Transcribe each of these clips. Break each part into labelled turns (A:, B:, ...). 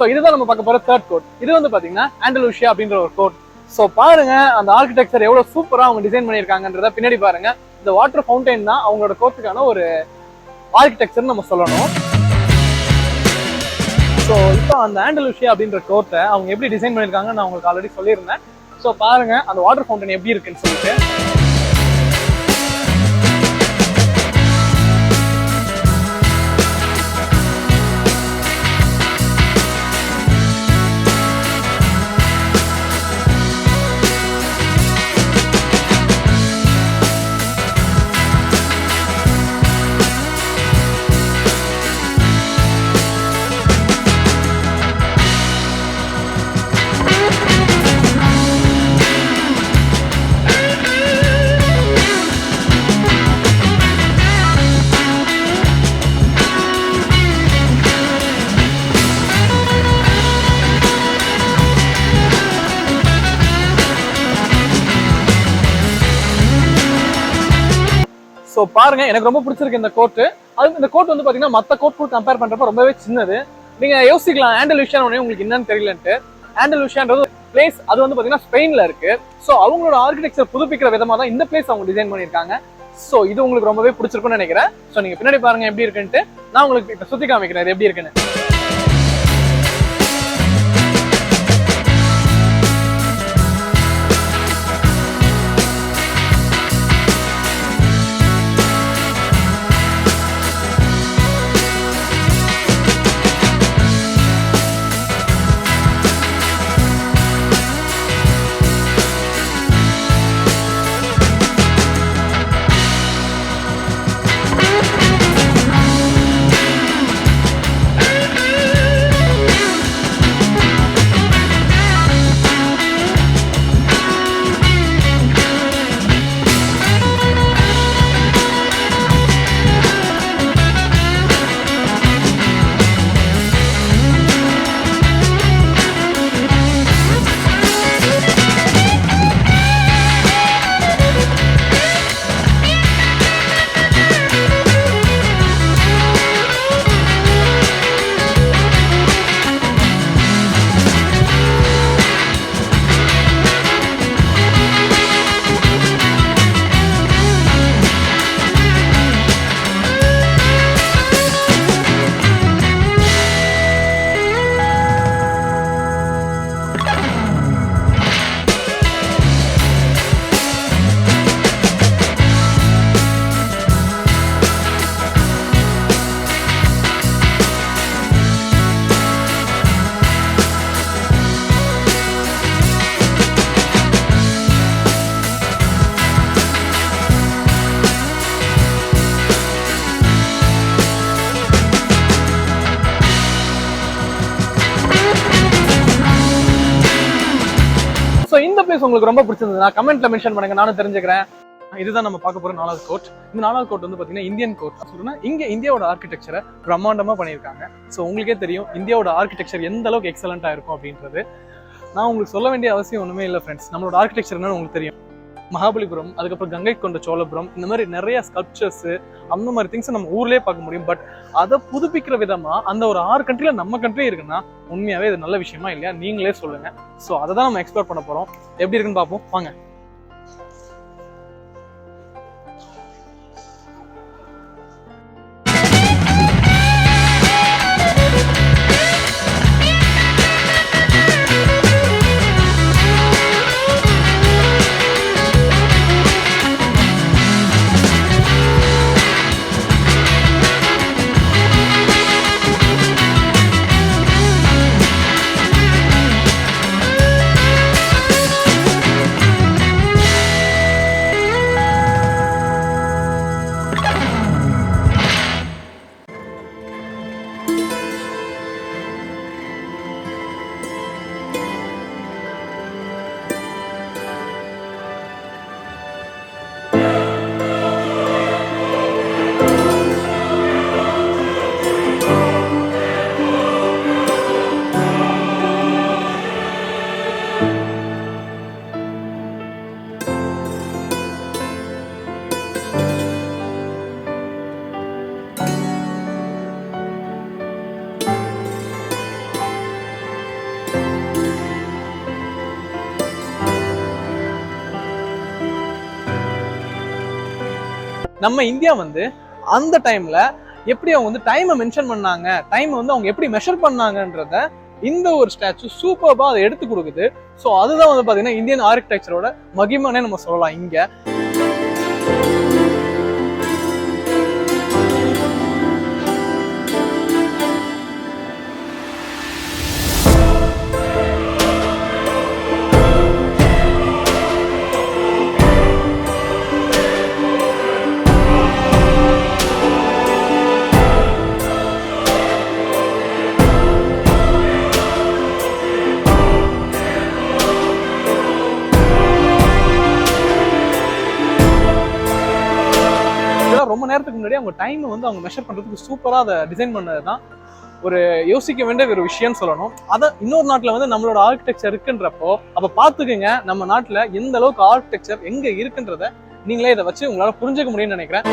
A: So இதுதான் நம்ம பார்க்க போற தேர்ட் கோட். இது வந்து பாத்தீங்கன்னா ஆண்டலூசியா அப்படின்ற ஒரு கோட். ஸோ பாருங்க அந்த ஆர்கிடெக்சர் எவ்வளவு சூப்பரா அவங்க டிசைன் பண்ணியிருக்காங்கன்றத பின்னாடி பாருங்க. இந்த வாட்டர் ஃபவுண்டைன் தான் அவங்களோட கோர்ட்டுக்கான ஒரு ஆர்கிடெக்சர் நம்ம சொல்லணும். ஸோ இப்போ அந்த ஆண்டலூசியா அப்படின்ற கோர்ட்டை அவங்க எப்படி டிசைன் பண்ணியிருக்காங்கன்னு நான் உங்களுக்கு ஆல்ரெடி சொல்லியிருந்தேன். ஸோ பாருங்க அந்த வாட்டர் ஃபவுண்டைன் எப்படி இருக்குன்னு சொல்லிட்டு. ஸோ பாருங்க எனக்கு ரொம்ப பிடிச்சிருக்கு இந்த கோட்டு. அது இந்த கோட் வந்து பாத்தீங்கன்னா மற்ற கோட் கூட கம்பேர் பண்றப்ப ரொம்பவே சின்னது. நீங்க யோசிக்கலாம் ஆண்டலூசியா உங்களுக்கு என்னன்னு தெரியலன்ட்டு. ஆண்டலூசியான்றது பிளேஸ் அது வந்து பாத்தீங்கன்னா ஸ்பெயின்ல இருக்கு. ஸோ அவங்களோட ஆர்கிடெக்சர் புதுப்பிக்கிற விதமா தான் இந்த பிளேஸ் அவங்க டிசைன் பண்ணியிருக்காங்க. ஸோ இது உங்களுக்கு ரொம்பவே பிடிச்சிருக்கும்னு நினைக்கிறேன். ஸோ நீங்க பின்னாடி பாருங்க எப்படி இருக்குன்ட்டு. நான் உங்களுக்கு இப்ப சுத்தி காமிக்கிறேன் இது எப்படி இருக்குன்னு. ஸோ இந்த பிளேஸ் உங்களுக்கு ரொம்ப பிடிச்சிருந்ததுன்னா கமெண்ட்ல மென்ஷன் பண்ணுங்க, நானும் தெரிஞ்சுக்கிறேன். இதுதான் நம்ம பார்க்க போற 4வது கோட். இந்த 4வது கோட் வந்து பாத்தீங்கன்னா இந்தியன் கோட். சொல்றேன்னா இங்க இந்தியாவோட ஆர்கிடெக்சரை பிரம்மாண்டமா பண்ணியிருக்காங்க. ஸோ உங்களுக்கே தெரியும் இந்தியாவோட ஆர்கிடெக்சர் எந்த அளவுக்கு எக்ஸலண்டா இருக்கும் அப்படின்றது. நான் உங்களுக்கு சொல்ல வேண்டிய அவசியம் ஒண்ணுமே இல்லை ஃப்ரெண்ட்ஸ். நம்மளோட ஆர்கிடெக்சர் என்னன்னு உங்களுக்கு தெரியும். மகாபலிபுரம், அதுக்கப்புறம் கங்கை கொண்ட சோழபுரம், இந்த மாதிரி நிறைய ஸ்கல்ப்சர்ஸ் அந்த மாதிரி திங்ஸ் நம்ம ஊர்லயே பார்க்க முடியும். பட் அதை புதுப்பிக்கிற விதமா அந்த ஒரு 6 கண்ட்ரில நம்ம கண்ட்ரி இருக்குன்னா உண்மையாவே இது நல்ல விஷயமா இல்லையா நீங்களே சொல்லுங்க. ஸோ அதை தான் நம்ம எக்ஸ்ப்ளோர் பண்ண போறோம். எப்படி இருக்குன்னு பார்ப்போம் வாங்க. நம்ம இந்தியா வந்து அந்த டைம்ல எப்படி அவங்க வந்து டைமை மென்ஷன் பண்ணாங்க, டைமை வந்து அவங்க எப்படி மெஷர் பண்ணாங்கன்றத இந்த ஒரு ஸ்டாச்சு சூப்பர்பா அதை எடுத்து கொடுக்குது. ஸோ அதுதான் வந்து பாத்தீங்கன்னா இந்தியன் ஆர்கிடெக்சரோட மகிமைனே நம்ம சொல்லலாம். இங்க ரொம்ப நேரத்துக்கு முன்னாடி அவங்க டைம் வந்து அவங்க மெஷர் பண்றதுக்கு சூப்பரா அதை டிசைன் பண்ணதுதான் ஒரு யோசிக்க வேண்டிய ஒரு விஷயம் சொல்லணும். அதை இன்னொரு நாட்டுல வந்து நம்மளோட ஆர்கிடெக்சர் இருக்குன்றப்போ அப்ப பாத்துக்கங்க நம்ம நாட்டுல எந்த அளவுக்கு ஆர்கிடெக்சர் எங்க இருக்குன்றத நீங்களே இதை வச்சு உங்களால புரிஞ்சுக்க முடியும்னு நினைக்கிறேன்.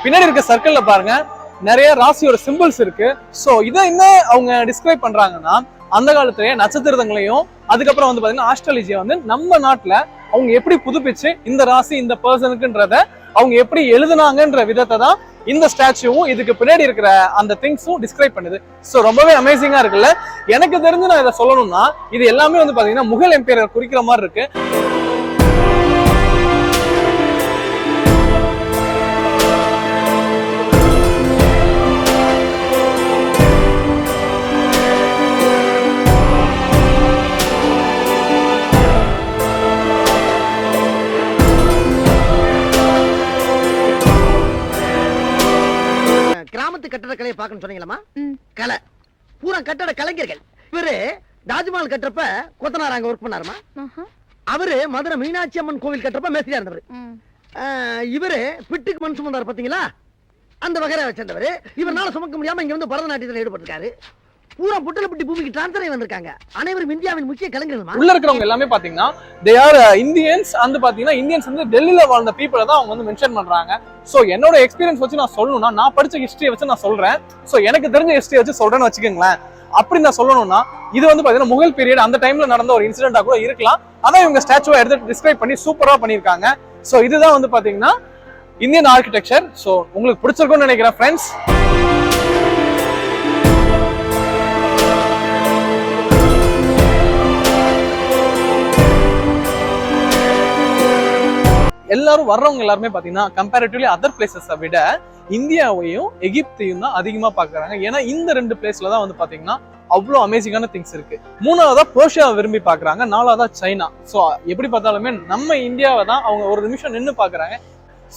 A: பின்னாடி இருக்க சர்க்கிள்ல பாருங்க நிறைய ராசியோட சிம்பிள்ஸ் இருக்கு. சோ இதை என்ன அவங்க டிஸ்கிரைப் பண்றாங்கன்னா அந்த காலத்திலேயே நட்சத்திரங்களையும் அதுக்கப்புறம் வந்து பாத்தீங்கன்னா ஆஸ்ட்ராலஜியை வந்து நம்ம நாட்டுல அவங்க எப்படி புதுப்பிச்சு இந்த ராசி இந்த பர்சனுக்குன்றத அவங்க எப்படி எழுதுனாங்கன்ற விதத்தை தான் இந்த ஸ்டாச்சுவும் இதுக்கு பின்னாடி இருக்கிற அந்த திங்ஸும் டிஸ்கிரைப் பண்ணுது. ஸோ ரொம்பவே அமேசிங்கா இருக்குல்ல. எனக்கு தெரிஞ்சு நான் இதை சொல்லணும்னா இது எல்லாமே வந்து பாத்தீங்கன்னா முகல் எம்பையர் குறிக்கிற மாதிரி இருக்கு.
B: கட்டட கலையை பார்க்கணும் சொன்னீங்களா? கலை பூரா கட்டட கலைஞர்கள். இவரு தாஜ்மஹால் கட்டுறப்ப கொத்தனார் அங்க ஒர்க் பண்ணாருமா. அவரு மதுரை மீனாட்சி அம்மன் கோவில் கட்டுறப்ப மேஸ்திரியா இருந்தவர். இவரு பிட்டுக்கு மண் சுமந்தார் பாத்தீங்களா, அந்த வகையை வச்சிருந்தவர். இவரால சுமக்க முடியாம இங்க வந்து பரதநாட்டியத்தில் ஈடுபட்டிருக்காரு. பூரா புட்டலப்பட்டி பூமிக்கு டிரான்ஸ்ஃபர் ஆகி வந்திருக்காங்க. அனைவரும் இந்தியாவின் முக்கிய கலைஞர்கள். உள்ள
A: இருக்கிறவங்க எல்லாமே பாத்தீங்கன்னா தே ஆர் இந்தியன்ஸ். அந்த பாத்தீங்கன்னா இந்தியன்ஸ் வந்து டெல்லியில வாழ்ந்த பீப்புளை தான் அவங்க வந்து மென்ஷன் பண்றாங்க. சோ என்னோட எக்ஸ்பீரியன்ஸ் வச்சு நான் சொல்லணும்னா நான் படிச்ச ஹிஸ்டரியை வச்சு நான் சொல்றேன். சோ எனக்கு தெரிஞ்ச ஹிஸ்டரி வச்சு சொல்றேன்னு வச்சுக்கோங்களேன். அப்படி நான் சொல்லணும்னா இது வந்து பாத்தீங்கன்னா முகல் பீரியட் அந்த டைம்ல நடந்த ஒரு இன்சிடென்டா கூட இருக்கலாம். அதான் இவங்க ஸ்டாச்சுவா எடுத்து டிஸ்கிரைப் பண்ணி சூப்பரா பண்ணிருக்காங்க. சோ இதுதான் வந்து பாத்தீங்கன்னா இந்தியன் ஆர்கிடெக்சர். சோ உங்களுக்கு பிடிச்சிருக்கும்னு நினைக்கிறேன் ஃப்ரெண்ட்ஸ். எல்லாரும் வர்றவங்க எல்லாருமே பாத்தீங்கன்னா கம்பேரிட்டிவ்லி அதர் பிளேசஸை விட இந்தியாவையும் எகிப்தையும் தான் அதிகமா பாக்குறாங்க. ஏன்னா இந்த ரெண்டு பிளேஸ்ல தான் வந்து பாத்தீங்கன்னா அவ்வளவு அமேசிங்கான திங்ஸ் இருக்கு. மூணாவதா பெர்ஷியாவை விரும்பி பாக்குறாங்க, நாலாவதா சைனா. சோ எப்படி பார்த்தாலுமே நம்ம இந்தியாவை தான் அவங்க ஒரு நிமிஷம் நின்று பாக்குறாங்க.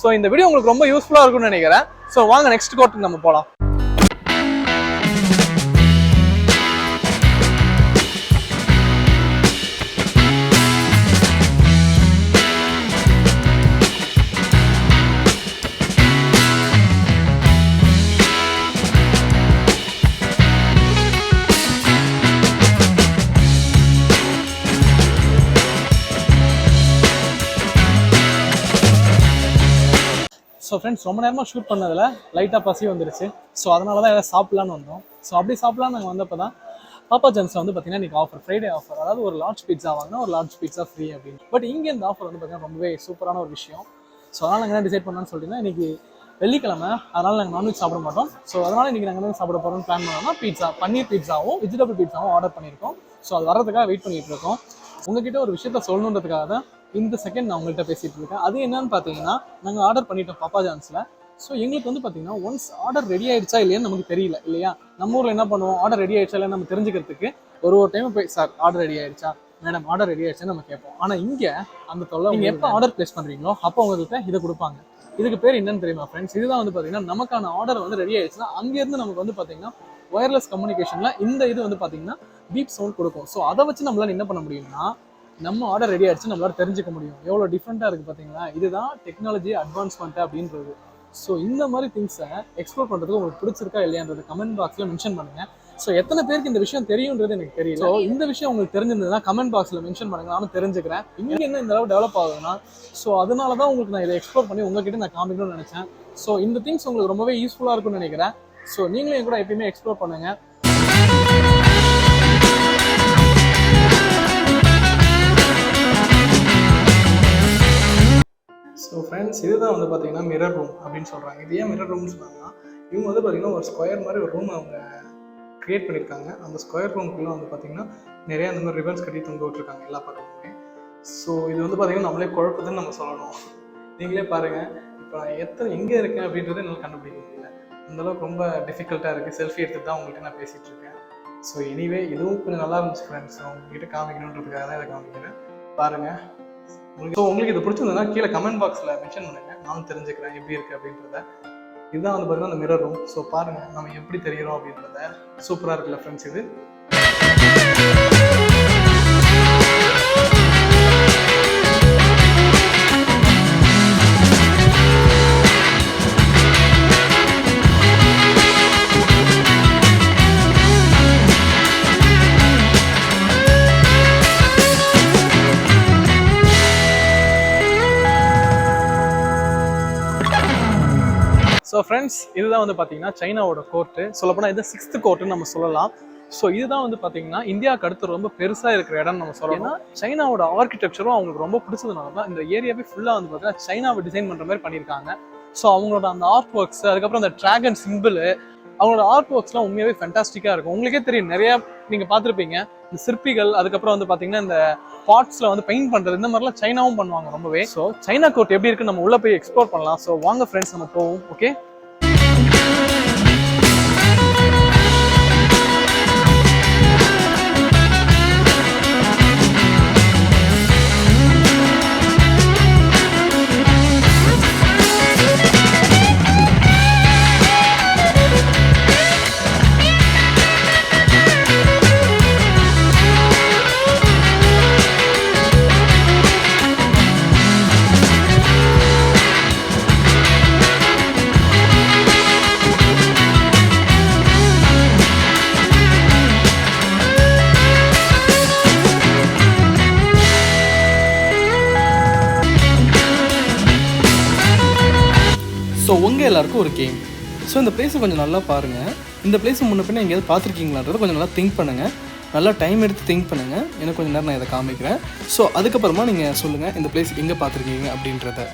A: சோ இந்த வீடியோ உங்களுக்கு ரொம்ப யூஸ்ஃபுல்லா இருக்கும்னு நினைக்கிறேன். சோ வாங்க நெக்ஸ்ட் கோர்ட்டுக்கு நம்ம போலாம். ஸோ ஃப்ரெண்ட்ஸ் ரொம்ப நேரமாக ஷூட் பண்ணதில் லைட்டாக பசி வந்துருச்சு. ஸோ அதனால தான் எதாவது சாப்பிட்லான்னு வந்தோம். ஸோ அப்படி சாப்பிட்லான்னு நாங்கள் வந்தப்போ தான் பாப்பா ஜான்ஸில் வந்து பார்த்தீங்கன்னா இன்றைக்கி ஆஃபர், ஃப்ரைடே ஆஃபர். அதாவது ஒரு லார்ஜ் பீட்சா வாங்கினா ஒரு லார்ஜ் பீட்சா ஃப்ரீ அப்படின்னு. பட் இங்கே இந்த ஆஃபர் வந்து பார்த்தீங்கன்னா ரொம்பவே சூப்பரான ஒரு விஷயம். ஸோ அதனால் நாங்கள் என்ன டிசைட் பண்ணோன்னு சொல்லிட்டுனா இன்றைக்கி வெள்ளிக்கிழமை, அதனால் நாங்கள் நான்வெஜ் சாப்பிட மாட்டோம். ஸோ அதனால் இன்றைக்கி நாங்கள் என்ன சாப்பிட போகிறோம்னு பிளான் பண்ணோம்னா பீட்சா, பன்னீர் பீட்சாவும் வெஜிடபிள் பீட்சாவும் ஆர்டர் பண்ணியிருக்கோம். ஸோ அது வரதுக்காக வெயிட் பண்ணிகிட்டு இருக்கோம். உங்ககிட்ட ஒரு விஷயத்த சொல்லணுன்றதுக்காக தான் இந்த செகண்ட் நான் உங்கள்கிட்ட பேசிகிட்டு இருக்கேன். அது என்னன்னு பார்த்தீங்கன்னா நாங்கள் ஆர்டர் பண்ணிட்டோம் பாப்பா ஜான்ஸில். ஸோ எங்களுக்கு வந்து பார்த்தீங்கன்னா ஒன்ஸ் ஆர்டர் ரெடி ஆயிடுச்சா இல்லையான்னு நமக்கு தெரியல இல்லையா. நம்ம ஊரில் என்ன பண்ணுவோம், ஆர்டர் ரெடி ஆயிடுச்சா இல்லையா நம்ம தெரிஞ்சுக்கிறதுக்கு ஒரு டைம் போய் சார் ஆர்டர் ரெடி ஆயிடுச்சா, மேடம் ஆர்டர் ரெடி ஆயிடுச்சுன்னு நம்ம கேட்போம். ஆனால் இங்கே அந்த தொல்லை, நீங்கள் எப்போ ஆர்டர் பிளேஸ் பண்ணுறீங்களோ அப்போ உங்கள்கிட்ட இதை கொடுப்பாங்க. இதுக்கு பேர் என்னன்னு தெரியுமா ஃப்ரெண்ட்ஸ்? இதுதான் வந்து பார்த்தீங்கன்னா நமக்கான ஆர்டர் வந்து ரெடி ஆயிடுச்சுன்னா அங்கேருந்து நமக்கு வந்து பார்த்தீங்கன்னா ஒயர்லெஸ் கம்யூனிகேஷன்ல இந்த இது வந்து பார்த்தீங்கன்னா பீப் சவுண்ட் கொடுக்கும். ஸோ அதை வச்சு நம்மளால என்ன பண்ண முடியும்னா நம்ம ஆர்டர் ரெடி ஆயிடுச்சு நம்மளால தெரிஞ்சுக்க முடியும். எவ்வளோ டிஃப்ரெண்ட்டாக இருக்குது பார்த்தீங்களா. இதுதான் டெக்னாலஜி அட்வான்ஸ்மெண்ட் அப்படின்றது. ஸோ இந்த மாதிரி திங்ஸை எக்ஸ்ப்ளோர் பண்ணுறதுக்கு உங்களுக்கு பிடிச்சிருக்கா இல்லையான்றது கமெண்ட் பாக்ஸில் மென்ஷன் பண்ணுங்கள். ஸோ எத்தனை பேருக்கு இந்த விஷயம் தெரியுன்றது எனக்கு தெரியல. ஸோ இந்த விஷயம் உங்களுக்கு தெரிஞ்சிருந்ததுன்னா கமெண்ட் பாக்ஸில் மென்ஷன் பண்ணுங்க, நானும் தெரிஞ்சுக்கிறேன் இங்கே என்ன இந்த அளவு டெவலப் ஆகுதுன்னா. ஸோ அதனால தான் உங்களுக்கு நான் இதை எக்ஸ்ப்ளோர் பண்ணி உங்ககிட்ட நான் காமிக்கணும்னு நினச்சேன். ஸோ இந்த திங்ஸ் உங்களுக்கு ரொம்பவே யூஸ்ஃபுல்லாக இருக்கும்னு நினைக்கிறேன். ஸோ நீங்களும் என் கூட எப்பயுமே எக்ஸ்ப்ளோர் பண்ணுங்கள். ஸோ ஃப்ரெண்ட்ஸ், இதுதான் வந்து பார்த்தீங்கன்னா மிரர் ரூம் அப்படின்னு சொல்கிறாங்க. இது ஏன் மிரர் ரூம்னு சொன்னாங்கன்னா, இவங்க வந்து பார்த்தீங்கன்னா ஒரு ஸ்கொயர் மாதிரி ஒரு ரூம் அவங்க க்ரியேட் பண்ணியிருக்காங்க. அந்த ஸ்கொயர் ரூம்குள்ளே வந்து பார்த்தீங்கன்னா நிறைய அந்த மாதிரி ரிபன்ஸ் கட்டி தொங்க விட்டுருக்காங்க எல்லா பக்கமுமே. ஸோ இது வந்து பார்த்தீங்கன்னா நம்மளே குழப்பதுன்னு நம்ம சொல்லணும். நீங்களே பாருங்கள், இப்போ நான் எங்கே இருக்கேன் அப்படின்றத என்னால் கண்டுபிடிக்க முடியல. அந்தளவுக்கு ரொம்ப டிஃபிகல்ட்டாக இருக்குது. செல்ஃபி எடுத்துகிட்டு தான் உங்கள்கிட்ட நான் பேசிகிட்டு இருக்கேன். ஸோ எனிவே இதுவும் கொஞ்சம் நல்லா இருந்துச்சு ஃப்ரெண்ட்ஸ். உங்கள்கிட்ட காமிக்கணுன்றதுக்காக தான் இதை காமிக்கிறேன். பாருங்கள். உங்களுக்கு இது பிடிச்சிருந்ததுன்னா கீழே கமெண்ட் பாக்ஸில் மென்ஷன் பண்ணுங்கள். நானும் தெரிஞ்சுக்கிறேன் எப்படி இருக்குது அப்படின்றத. இதுதான் வந்து பார்த்தீங்கன்னா அந்த மிரர் ரூம். ஸோ பாருங்கள் நம்ம எப்படி தெரிகிறோம் அப்படின்றத. சூப்பராக இருக்குல்ல ஃப்ரெண்ட்ஸ் இது. ஸோ ஃப்ரெண்ட்ஸ், இதுதான் வந்து பார்த்தீங்கன்னா சைனாவோட கோர்ட்டு. சொல்லப்போனால் இது 6th கோர்ட்டுன்னு நம்ம சொல்லலாம். ஸோ இதுதான் வந்து பார்த்தீங்கன்னா இந்தியாவுக்கு அடுத்து ரொம்ப பெருசாக இருக்கிற இடம் நம்ம சொல்லலாம். ஏன்னா சைனாவோட ஆர்கிடெக்சரும் அவங்களுக்கு ரொம்ப பிடிச்சதுனால தான் இந்த ஏரியாவே ஃபுல்லாக வந்து பார்த்தீங்கன்னா சைனாவை டிசைன் பண்ணுற மாதிரி பண்ணியிருக்காங்க. ஸோ அவங்களோட அந்த ஆர்ட் ஒர்க்ஸ், அதுக்கப்புறம் அந்த ட்ராகன் சிம்பிள், அவங்களோட ஆர்ட் ஒர்க்ஸ்லாம் உண்மையாகவே ஃபென்டாஸ்டிக்காக இருக்கும். உங்களுக்கே தெரியும், நிறையா நீங்கள் பார்த்துருப்பீங்க இந்த சிற்பிகள், அதுக்கப்புறம் வந்து பார்த்தீங்கன்னா இந்த பாட்ஸில் வந்து பெயிண்ட் பண்ணுறது, இந்த மாதிரிலாம் சைனாவும் பண்ணுவாங்க ரொம்பவே. ஸோ சைனா கோர்ட் எப்படி இருக்குன்னு நம்ம உள்ளே போய் எக்ஸ்ப்ளோர் பண்ணலாம். ஸோ வாங்க ஃப்ரெண்ட்ஸ், நம்ம போவோம். ஓகே. ஸோ உங்கள் எல்லாருக்கும் ஒரு கேம். ஸோ இந்த பிளேஸை கொஞ்சம் நல்லா பாருங்கள். இந்த பிளேஸை முன்ன பின்ன எங்கேயாவது பார்த்துருக்கீங்களான்றதை கொஞ்சம் நல்லா திங்க் பண்ணுங்கள். நல்லா டைம் எடுத்து திங்க் பண்ணுங்கள். எனக்கு கொஞ்சம் நேரம் நான் இதை காமிக்கிறேன். ஸோ அதுக்கப்புறமா நீங்கள் சொல்லுங்கள் இந்த பிளேஸ் எங்கே பார்த்துருக்கீங்க அப்படின்றத.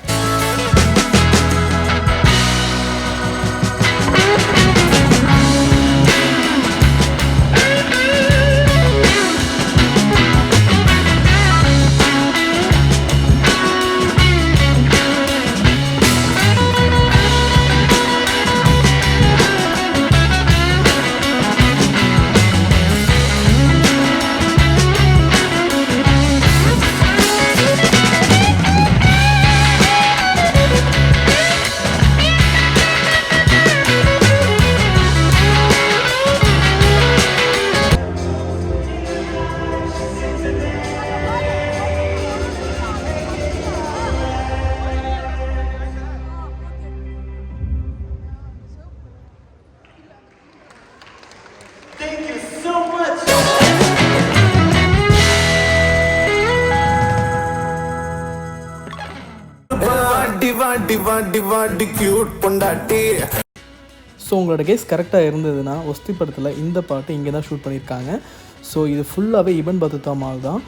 A: ஸோ உங்களோட கேஸ் கரெக்டாக இருந்ததுன்னா ஒஸ்தி படத்தில் இந்த பாட்டு இங்கே தான் ஷூட் பண்ணியிருக்காங்க. ஸோ இது ஃபுல்லாகவே இபன் பத்துதா மால் தான்.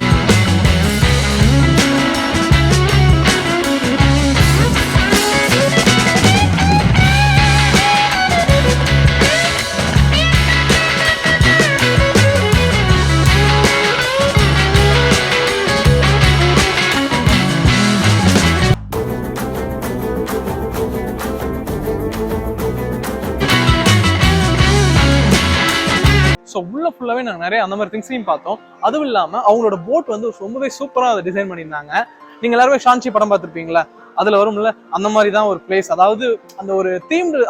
A: ஸோ உள்ள ஃபுல்லாகவே நாங்கள் நிறைய அந்த மாதிரி திங்ஸையும் பார்த்தோம். அதுவும் இல்லாமல் அவங்களோட போட் வந்து ரொம்பவே சூப்பராக அதை டிசைன் பண்ணியிருந்தாங்க. நீங்கள் எல்லாருமே ஷான்சி படம் பார்த்துருப்பீங்களா, அதில் வரும்ல அந்த மாதிரி தான் ஒரு பிளேஸ். அதாவது அந்த ஒரு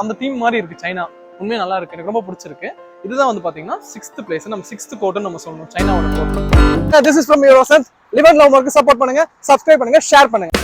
A: அந்த தீம் மாதிரி இருக்குது சைனா. உண்மையாக நல்லா இருக்கு, எனக்கு ரொம்ப பிடிச்சிருக்கு. இதுதான் வந்து பார்த்தீங்கன்னா 6th பிளேஸ். நம்ம 6th கோர்ட்டுன்னு நம்ம சொல்லணும், சைனாவோட court. This is from your Vasanth. Live and love மார்க்கு சப்போர்ட் பண்ணுங்க, சப்ஸ்கிரைப் பண்ணுங்க, ஷேர் பண்ணுங்க.